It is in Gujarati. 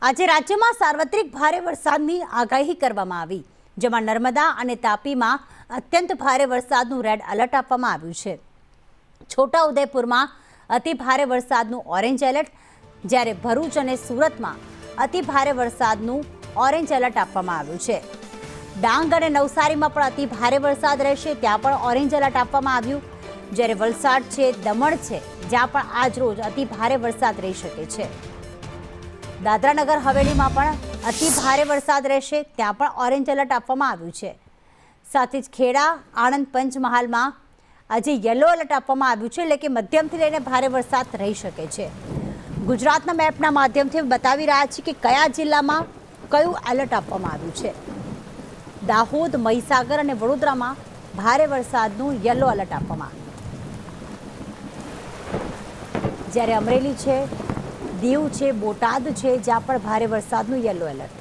આજે રાજ્યમાં સાર્વત્રિક ભારે વરસાદની આગાહી કરવામાં આવી, જેમાં નર્મદા અને તાપીમાં અત્યંત ભારે વરસાદનું રેડ એલર્ટ આપવામાં આવ્યું છે. છોટાઉદેપુરમાં અતિ ભારે વરસાદનું ઓરેન્જ એલર્ટ, જ્યારે ભરૂચ અને સુરતમાં અતિ ભારે વરસાદનું ઓરેન્જ એલર્ટ આપવામાં આવ્યું છે. ડાંગ અને નવસારીમાં પણ અતિ ભારે વરસાદ રહેશે, ત્યાં પણ ઓરેન્જ એલર્ટ આપવામાં આવ્યું. જ્યારે વલસાડ છે, દમણ છે, જ્યાં પણ આજ રોજ અતિ ભારે વરસાદ રહી શકે છે. દાદરાનગર હવેલીમાં પણ અતિ ભારે વરસાદ રહેશે, ત્યાં પણ ઓરેન્જ એલર્ટ આપવામાં આવ્યું છે. સાથે જ ખેડા, આણંદ, પંચમહાલમાં આજે યલો એલર્ટ આપવામાં આવ્યું છે, એટલે કે મધ્યમથી લઈને ભારે વરસાદ રહી શકે છે. ગુજરાતના મેપના માધ્યમથી બતાવી રહ્યા છીએ કે કયા જિલ્લામાં કયું એલર્ટ આપવામાં આવ્યું છે. દાહોદ, મહીસાગર અને વડોદરામાં ભારે વરસાદનું યલો એલર્ટ આપવામાં આવ્યું, જ્યારે અમરેલી છે, દીવ છે, બોટાદ છે, જ્યાં પણ ભારે વરસાદનું યલો એલર્ટ.